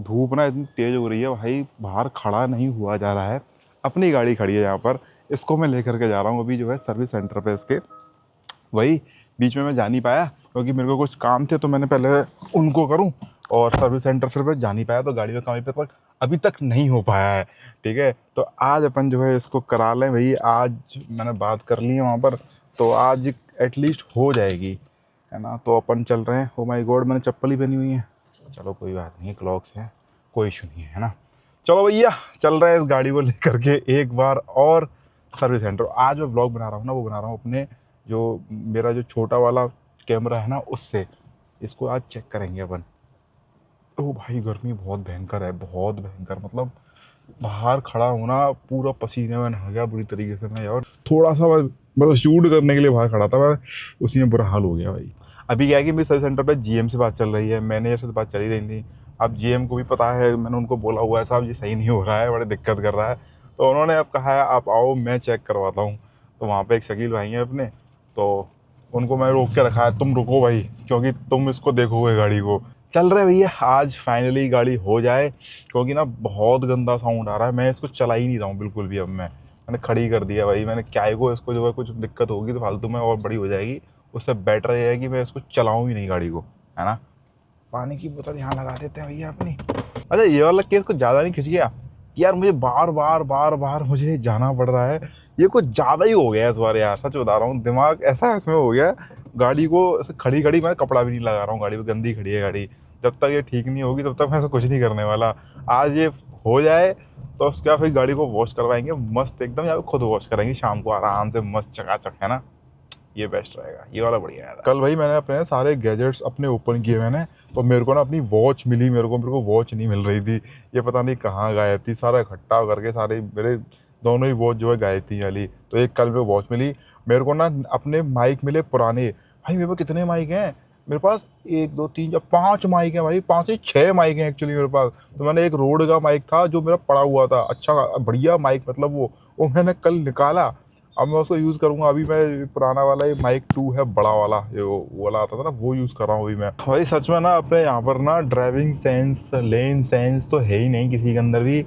धूप ना इतनी तेज़ हो रही है भाई, बाहर खड़ा नहीं हुआ जा रहा है। अपनी गाड़ी खड़ी है यहाँ पर, इसको मैं लेकर के जा रहा हूँ अभी जो है सर्विस सेंटर पे इसके। वही बीच में मैं जा नहीं पाया क्योंकि मेरे को कुछ काम थे, तो मैंने पहले उनको करूँ और सर्विस सेंटर फिर मैं जा नहीं पाया, तो गाड़ी में कहीं पे तक अभी तक नहीं हो पाया है। ठीक है, तो आज अपन जो है इसको करा लें भाई। आज मैंने बात कर ली है वहाँ पर, तो आज एटलीस्ट हो जाएगी, है ना। तो अपन चल रहे हैं। ओ माय गॉड, मैंने चप्पल ही पहनी हुई है। चलो कोई बात नहीं, क्लॉक्स है, कोई इशू नहीं है ना। चलो भैया चल रहे हैं इस गाड़ी को लेकर के एक बार और सर्विस सेंटर। आज मैं ब्लॉग बना रहा हूँ ना, वो बना रहा हूँ अपने जो मेरा जो छोटा वाला कैमरा है ना उससे। इसको आज चेक करेंगे अपन। ओ भाई गर्मी बहुत भयंकर है, बहुत भयंकर। मतलब बाहर खड़ा होना पूरा पसीने में नहा गया बुरी तरीके से मैं यार। थोड़ा सा मतलब शूट करने के लिए बाहर खड़ा था मैं, उसी में बुरा हाल हो गया भाई। अभी क्या है कि मेरे सर्विस सेंटर पे जीएम से बात चल रही है, मैनेजर से बात चली रही थी। अब जीएम को भी पता है, मैंने उनको बोला हुआ है साहब ये सही नहीं हो रहा है, बड़े दिक्कत कर रहा है। तो उन्होंने अब कहा है आप आओ मैं चेक करवाता हूँ। तो वहाँ पे एक शकील भाई हैं अपने, तो उनको मैं रोक के रखा है, तुम रुको भाई क्योंकि तुम इसको देखोगे गाड़ी को। चल रहे भैया, आज फाइनली गाड़ी हो जाए क्योंकि ना बहुत गंदा साउंड आ रहा है। मैं इसको चला ही नहीं रहा हूँ बिल्कुल भी। अब मैंने खड़ी कर दिया भाई। मैंने क्या है को इसको जो है कुछ दिक्कत होगी तो फालतू में और बड़ी हो जाएगी, उससे बेटर ये है कि मैं इसको चलाऊँ ही नहीं गाड़ी को, है ना। पानी की बोतल यहाँ लगा देते हैं भैया अपनी। अच्छा ये वाला केस कुछ ज़्यादा नहीं खिंच गया यार? मुझे बार बार मुझे जाना पड़ रहा है, ये कुछ ज़्यादा ही हो गया इस बार यार। सच बता रहा हूँ, दिमाग ऐसा इसमें हो गया। गाड़ी को ऐसे खड़ी खड़ी मैं कपड़ा भी नहीं लगा रहा हूँ, गाड़ी पे गंदी खड़ी है गाड़ी। जब तक ये ठीक नहीं होगी तब तक मैं ऐसा कुछ नहीं करने वाला। आज ये हो जाए तो उसके बाद फिर गाड़ी को वॉश करवाएंगे मस्त एकदम, या खुद वॉश करेंगे शाम को आराम से मस्त चकाचक, है ना। ये बेस्ट रहेगा, ये वाला बढ़िया है। कल भाई मैंने अपने सारे गैजेट्स अपने ओपन किए मैंने, तो मेरे को ना अपनी वॉच मिली। मेरे को वॉच नहीं मिल रही थी, ये पता नहीं कहाँ गायब थी। सारा इकट्ठा करके सारे मेरे दोनों ही वॉच जो है गायब थी वाली। तो एक कल मेरे को वॉच मिली। मेरे को ना अपने माइक मिले पुराने। भाई मेरे पास कितने माइक हैं? मेरे पास 1 2 3 4 5 माइक हैं भाई, 5 से 6 माइक हैं एक्चुअली मेरे पास। तो मैंने एक रोड का माइक था जो मेरा पड़ा हुआ था, अच्छा बढ़िया माइक, मतलब वो मैंने कल निकाला। अब मैं उसको यूज़ करूँगा। अभी मैं पुराना वाला ये माइक 2 है, बड़ा वाला जो वो वाला आता था ना, वो यूज़ कर रहा हूँ अभी मैं। भाई सच में ना अपने यहाँ पर ना ड्राइविंग सेंस, लेन सेंस तो है ही नहीं किसी के अंदर भी।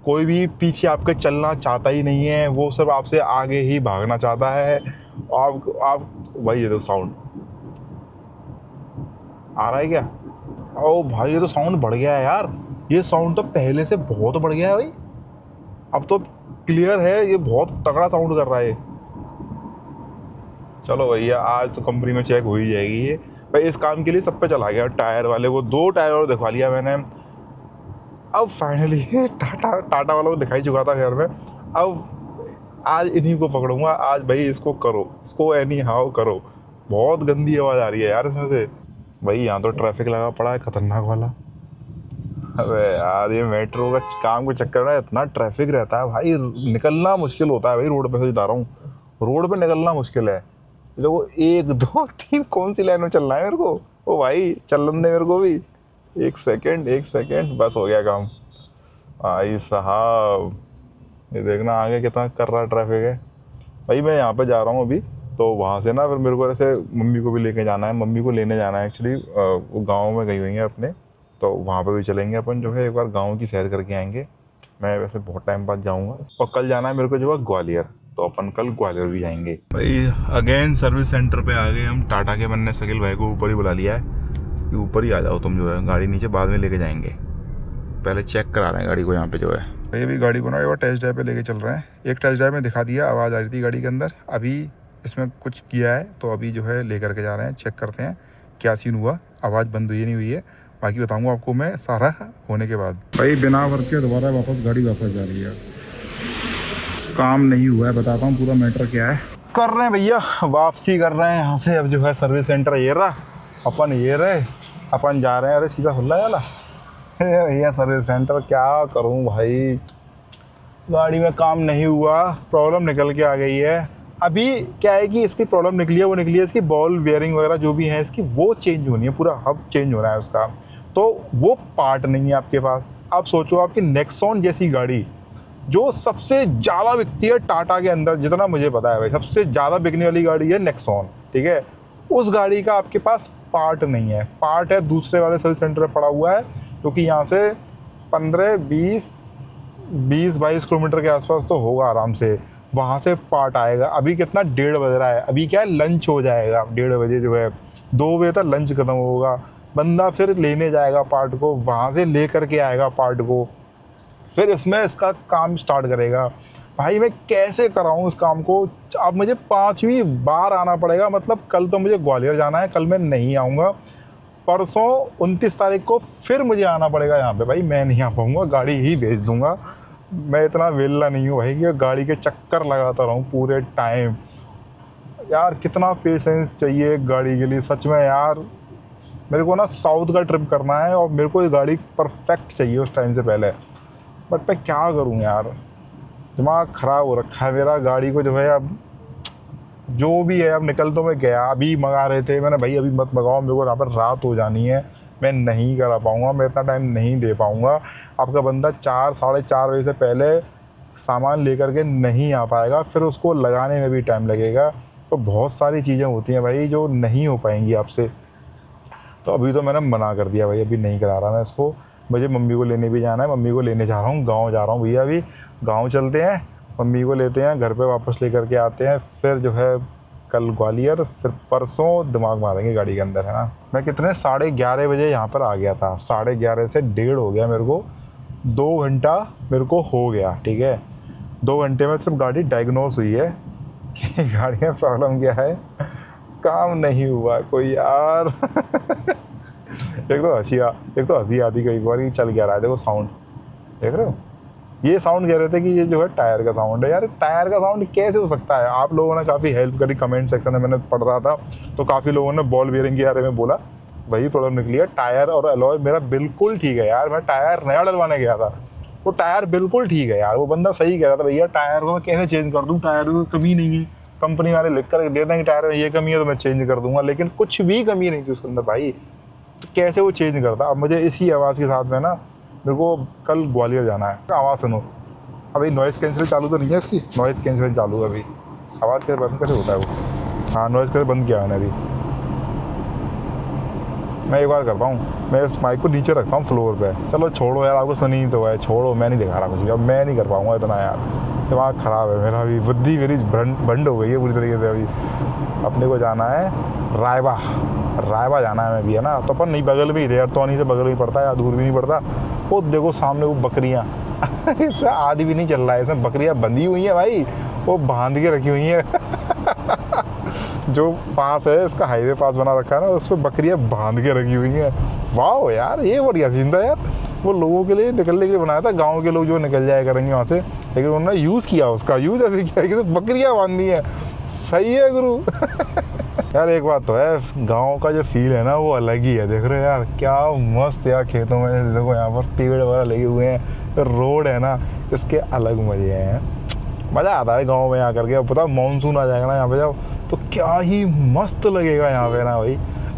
कोई भी पीछे आपके चलना चाहता ही नहीं है, वो सब आपसे आगे ही भागना चाहता है। आप भाई ये तो साउंड आ रहा है क्या? ओ भाई ये तो साउंड बढ़ गया है यार। ये साउंड तो पहले से बहुत बढ़ गया है भाई। अब तो क्लियर है, ये बहुत तगड़ा साउंड कर रहा है। चलो भैया आज तो कंपनी में चेक हो ही जाएगी ये। भाई इस काम के लिए सब पे चला गया, टायर वाले को 2 टायर और दिखवा लिया मैंने। अब फाइनली टाटा वालों को दिखाई चुका था खैर में। अब आज इन्हीं को पकड़ूंगा आज भाई। इसको करो, इसको एनी हाउ करो। बहुत गंदी आवाज़ आ रही है यार इसमें से। भाई यहाँ तो ट्रैफिक लगा पड़ा है खतरनाक वाला। अबे यार ये मेट्रो का काम के चक्कर में इतना ट्रैफिक रहता है भाई, निकलना मुश्किल होता है भाई। रोड पे से बता रहा हूँ, रोड पे निकलना मुश्किल है। देखो 1 2 3 कौन सी लाइन में चलना है मेरे को? ओ भाई चलन दे मेरे को भी। एक सेकंड बस हो गया काम। भाई साहब ये देखना आगे कितना कर रहा ट्रैफिक है। भाई मैं यहाँ पे जा रहा हूँ अभी, तो वहाँ से ना फिर मेरे को ऐसे मम्मी को भी लेके जाना है। मम्मी को लेने जाना है एक्चुअली, वो गाँव में गई हुई हैं अपने, तो वहाँ पे भी चलेंगे अपन जो है। एक बार गांव की सैर करके आएंगे। मैं वैसे बहुत टाइम बाद जाऊँगा। और कल जाना है मेरे को जो है ग्वालियर, तो अपन कल ग्वालियर भी जाएंगे। भाई अगेन सर्विस सेंटर पे आ गए हम। टाटा के मन ने शकील भाई को ऊपर ही बुला लिया है कि ऊपर ही आ जाओ तुम, जो है गाड़ी नीचे बाद में लेके जाएंगे। पहले चेक करा रहे हैं गाड़ी को यहाँ पे जो है। भाई अभी गाड़ी को ना एक बार टेस्ट ड्राइव पे लेके चल रहे हैं। एक टेस्ट ड्राइव में दिखा दिया, आवाज़ आ रही थी गाड़ी के अंदर। अभी इसमें कुछ किया है तो अभी जो है ले करके जा रहे हैं, चेक करते हैं क्या सीन हुआ, आवाज़ बंद हुई नहीं हुई है। बाकी बताऊंगा आपको मैं सारा होने के बाद। भाई बिना वर्क के दोबारा वापस गाड़ी वापस जा रही है, काम नहीं हुआ है। बताता हूँ पूरा मैटर क्या है। कर रहे हैं भैया, वापसी कर रहे हैं यहाँ से। अब जो है सर्विस सेंटर ये रहा, अपन ये रहे, अपन जा रहे हैं। अरे सीधा खुला वाला भैया सर्विस सेंटर। क्या करूँ भाई, गाड़ी में काम नहीं हुआ, प्रॉब्लम निकल के आ गई है। अभी क्या है कि इसकी प्रॉब्लम निकली है, वो निकली है इसकी बॉल बेयरिंग वगैरह जो भी है इसकी, वो चेंज होनी है, पूरा हब चेंज हो रहा है उसका। तो वो पार्ट नहीं है आपके पास। आप सोचो आपकी नेक्सॉन जैसी गाड़ी जो सबसे ज़्यादा बिकती है टाटा के अंदर, जितना मुझे पता है भाई सबसे ज़्यादा बिकने वाली गाड़ी है नेक्सॉन, ठीक है। उस गाड़ी का आपके पास पार्ट नहीं है। पार्ट है दूसरे वाले सर्विस सेंटर में पड़ा हुआ है, क्योंकि यहाँ से 15-20-22 किलोमीटर के आसपास तो होगा आराम से। वहाँ से पार्ट आएगा। अभी कितना 1:30 बज रहा है, अभी क्या है लंच हो जाएगा 1:30 बजे जो है, 2 बजे तक लंच खत्म होगा। बंदा फिर लेने जाएगा पार्ट को, वहाँ से ले करके आएगा पार्ट को, फिर इसमें इसका काम स्टार्ट करेगा। भाई मैं कैसे कराऊँ इस काम को? अब मुझे 5वीं बार आना पड़ेगा। मतलब कल तो मुझे ग्वालियर जाना है, कल मैं नहीं आऊँगा। परसों 29 तारीख को फिर मुझे आना पड़ेगा यहाँ पे। भाई मैं नहीं आ पाऊँगा, गाड़ी ही भेज दूँगा। मैं इतना वेला नहीं हूँ भाई कि गाड़ी के चक्कर लगाता रहूँ पूरे टाइम। यार कितना पेशेंस चाहिए एक गाड़ी के लिए सच में यार। मेरे को ना साउथ का ट्रिप करना है और मेरे को ये गाड़ी परफेक्ट चाहिए उस टाइम से पहले। बट मैं क्या करूँ यार, दिमाग ख़राब हो रखा है मेरा। गाड़ी को जो है अब जो भी है, अब निकल तो मैं गया। अभी मंगा रहे थे मैंने, भाई अभी मत मंगाओ, मेरे को यहाँ पर रात हो जानी है, मैं नहीं करा पाऊँगा, मैं इतना टाइम नहीं दे पाऊँगा। आपका बंदा 4-4:30 बजे से पहले सामान लेकर के नहीं आ पाएगा, फिर उसको लगाने में भी टाइम लगेगा। तो बहुत सारी चीज़ें होती हैं भाई जो नहीं हो पाएंगी आपसे। तो अभी तो मैंने मना कर दिया भाई, अभी नहीं करा रहा मैं इसको। मुझे मम्मी को लेने भी जाना है, मम्मी को लेने जा रहा हूँ, गाँव जा रहा हूँ भैया। अभी गाँव चलते हैं, मम्मी को लेते हैं, घर पे वापस लेकर के आते हैं, फिर जो है कल ग्वालियर, फिर परसों दिमाग मारेंगे गाड़ी के अंदर, है ना। मैं कितने 11:30 बजे यहाँ पर आ गया था, 11:30 से 1:30 हो गया मेरे को, 2 घंटा मेरे को हो गया, ठीक है। 2 घंटे में सिर्फ गाड़ी डायग्नोस हुई है कि गाड़ी में प्रॉब्लम क्या है, काम नहीं हुआ कोई यार। एक तो हंसी आती कई बार कि चल क्या रहा है। देखो साउंड देख रहे हो, ये साउंड कह रहे थे कि ये जो है टायर का साउंड है। यार टायर का साउंड कैसे हो सकता है? आप लोगों ने काफ़ी हेल्प करी कमेंट सेक्शन में, मैंने पढ़ रहा था तो काफ़ी लोगों ने बॉल बेयरिंग के बारे में बोला, वही प्रॉब्लम निकली है। टायर और अलॉय मेरा बिल्कुल ठीक है यार, मैं टायर नया डलवाने गया था, वो टायर बिल्कुल ठीक है यार। वो बंदा सही कह रहा था, भैया टायर को मैं कैसे चेंज कर दूँ, टायर में कमी नहीं है, कंपनी वाले लिख कर दे देंगे टायर में ये कमी है तो मैं चेंज कर दूंगा, लेकिन कुछ भी कमी नहीं थी उसके अंदर भाई। तो कैसे वो चेंज करता? अब मुझे इसी आवाज़ के साथ में ना मेरे को कल ग्वालियर जाना है। आवाज़ सुनो, अभी नॉइज़ कैंसिल चालू तो नहीं है इसकी? नॉइज़ कैंसिल चालू है अभी। आवाज़ कैसे बंद कैसे होता है वो? हाँ नॉइज़ कैसे बंद किया मैंने अभी। मैं एक बार करता हूँ, मैं इस माइक को नीचे रखता हूँ फ्लोर पे। चलो छोड़ो यार, आपको सुनी तो है, छोड़ो, मैं नहीं दिखा रहा कुछ भी। अब मैं नहीं कर पाऊँगा इतना यार, दिमाग ख़राब है मेरा, अभी बुद्धि मेरी बंड हो गई है पूरी तरीके से। अभी अपने को जाना है रायबा जाना है मैं भी, है ना। तो अपन नहीं बगल में ही थे यार, तो नहीं से बगल में ही पड़ता है, दूर भी नहीं पड़ता। वो देखो सामने वो बकरियाँ इसमें आदि भी नहीं चल रहा है, इसमें बकरियाँ बंधी हुई हैं भाई, वो बांध के रखी हुई हैं। जो पास है इसका हाईवे पास बना रखा है ना, उस पर बकरियाँ बांध के रखी हुई हैं। वाह यार ये बढ़िया सीन था यार। वो लोगों के लिए निकलने के लिए बनाया था, गांव के लोग जो निकल जाया करेंगे वहाँ से, लेकिन उन्होंने यूज़ किया, उसका यूज़ ऐसे किया कि तो बकरियाँ बांधी हैं। सही है गुरु। यार एक बात तो है, गांव का जो फील है ना वो अलग ही है। देख रहे हो यार क्या मस्त यार, खेतों में देखो यहाँ पर पेड़ वगैरह लगे हुए हैं, रोड है ना, इसके अलग मजे हैं। मज़ा आता है गांव में आकर के। अब पता मानसून आ जाएगा ना यहाँ पे जब, तो क्या ही मस्त लगेगा यहाँ पे ना भाई।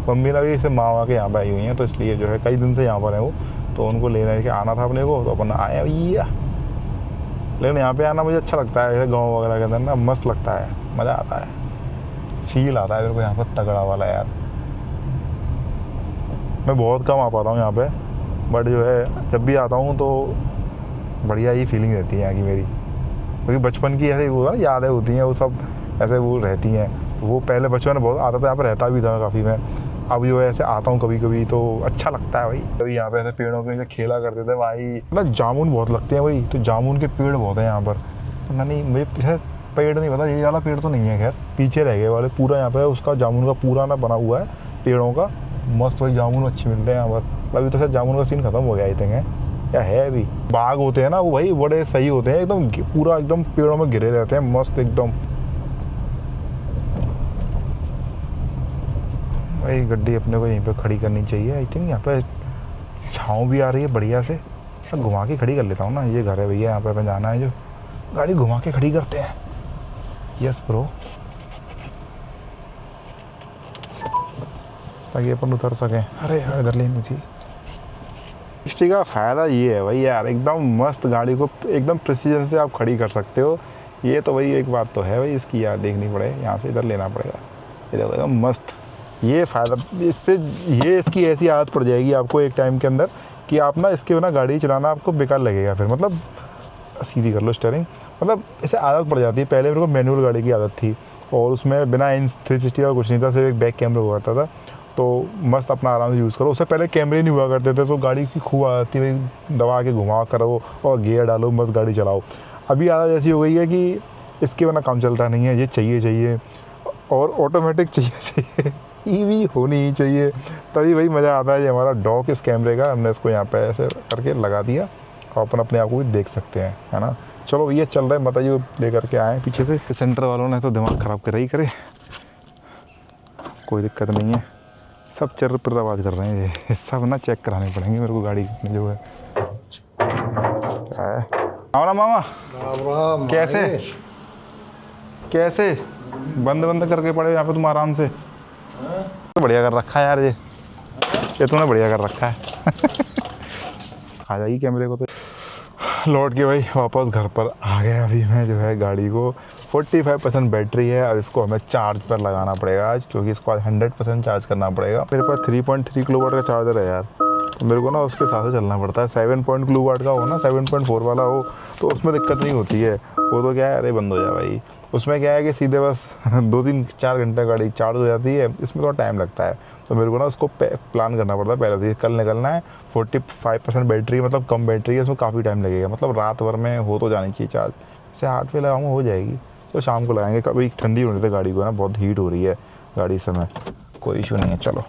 मम्मी ने भी इसे मामा के यहाँ पे आई हुई हैं, तो इसलिए जो है कई दिन से यहाँ पर है वो, तो उनको लेने के आना था अपने को, तो अपन आए भैया। लेकिन यहाँ पे आना मुझे अच्छा लगता है, जैसे गाँव वगैरह के अंदर ना मस्त लगता है, मज़ा आता है, फील आता है मेरे को यहाँ पर तगड़ा वाला यार। मैं बहुत कम आ पाता हूँ यहाँ पे, बट जो है जब भी आता हूँ तो बढ़िया ही फीलिंग रहती है यहाँ की मेरी, क्योंकि बचपन की ऐसे वो यादें होती हैं, वो सब ऐसे वो रहती हैं। वो पहले बचपन में बहुत आता था, यहाँ पर रहता भी था काफ़ी मैं। अब जो है ऐसे आता हूँ कभी कभी तो अच्छा लगता है भाई। कभी यहाँ पे ऐसे पेड़ों के नीचे खेला करते थे भाई, मतलब जामुन बहुत लगते हैं भाई, तो जामुन के पेड़ बहुत हैं यहाँ पर। पता नहीं मुझे पेड़ नहीं पता, ये वाला पेड़ तो नहीं है, खैर पीछे रह गए वाले, पूरा यहाँ पे उसका जामुन का पूरा ना बना हुआ है पेड़ों का, मस्त भाई जामुन अच्छे मिलते हैं यहाँ पर। अभी तो शायद जामुन का सीन खत्म हो गया आई थिंक है, क्या है अभी। बाग होते हैं ना वो भाई बड़े सही होते हैं, एकदम पूरा एकदम पेड़ों में घिरे रहते हैं, मस्त एकदम। भाई गड्डी अपने को यहीं पे खड़ी करनी चाहिए आई थिंक। यहाँ पे छाँव भी आ रही है बढ़िया से, घुमा के खड़ी कर लेता हूँ ना। ये घर है भैया, यहाँ पे अपन जाना है, जो गाड़ी घुमा के खड़ी करते हैं। यस ब्रो, ताकि अपन उतर सकें। अरे यार इधर लेनी थी। इसकी का फ़ायदा ये है भाई यार, एकदम मस्त गाड़ी को एकदम प्रिसीजन से आप खड़ी कर सकते हो। ये तो भाई एक बात तो है भाई इसकी, यार देखनी पड़े यहाँ से, इधर लेना पड़ेगा। ये देखो एकदम मस्त ये फ़ायदा इससे, ये इसकी ऐसी आदत पड़ जाएगी आपको एक टाइम के अंदर कि आप ना इसके बिना गाड़ी चलाना आपको बेकार लगेगा। फिर मतलब सीधी कर लो स्टीयरिंग, मतलब ऐसे आदत पड़ जाती है। पहले मेरे को मैनुअल गाड़ी की आदत थी और उसमें बिना इन 360 का कुछ नहीं था, सिर्फ एक बैक कैमरा हुआ करता था, तो मस्त अपना आराम से यूज़ करो। उससे पहले कैमरे नहीं हुआ करते थे, तो गाड़ी की खूब आदत थी भाई, दबा के घुमा करो और गियर डालो, मस्त गाड़ी चलाओ। अभी आदत ऐसी हो गई है कि इसके बिना काम चलता नहीं है, ये चाहिए और ऑटोमेटिक चाहिए ईवी होनी ही चाहिए, तभी भाई मज़ा आता है। ये हमारा डॉक इस कैमरे का, हमने इसको यहाँ पे ऐसे करके लगा दिया और अपन अपने आप को भी देख सकते हैं, है ना। चलो भैया चल रहे हैं, बताइए लेकर के आए पीछे से। सेंटर वालों ने तो दिमाग ख़राब कर ही करे, कोई दिक्कत नहीं है, सब चर पर आवाज़ कर रहे हैं। ये सब ना चेक कराने पड़ेंगे मेरे को गाड़ी में जो है। आओ ना मामा, कैसे कैसे बंद करके पड़े यहाँ पे तुम आराम से। तो बढ़िया कर रखा है यार, ये तूने बढ़िया कर रखा है आ जाएगी कैमरे को। तो लौट के भाई वापस घर पर आ गया। अभी मैं जो है गाड़ी को 45% बैटरी है, अब इसको हमें चार्ज पर लगाना पड़ेगा आज, क्योंकि इसको आज 100% चार्ज करना पड़ेगा। मेरे पास 3.3 किलोवाट का चार्जर है यार, तो मेरे को ना उसके साथ से चलना पड़ता है। 7 किलोवाट का हो ना, 7.4 वाला हो तो उसमें दिक्कत नहीं होती है। वो तो क्या है, अरे बंद हो जाए भाई। उसमें क्या है कि सीधे बस 2-3-4 घंटे गाड़ी चार्ज हो जाती है, इसमें थोड़ा टाइम लगता है। तो मेरे को ना उसको प्लान करना पड़ता है पहले से, कल निकलना है। 45% बैटरी, मतलब कम बैटरी है, उसमें काफ़ी टाइम लगेगा, मतलब रात भर में हो तो जानी चाहिए चार्ज। जैसे 8 पे लगाऊंगा हो जाएगी, तो शाम को लगाएंगे। कभी ठंडी होने से गाड़ी को ना बहुत हीट हो रही है गाड़ी इस समय, कोई इशू नहीं है। चलो।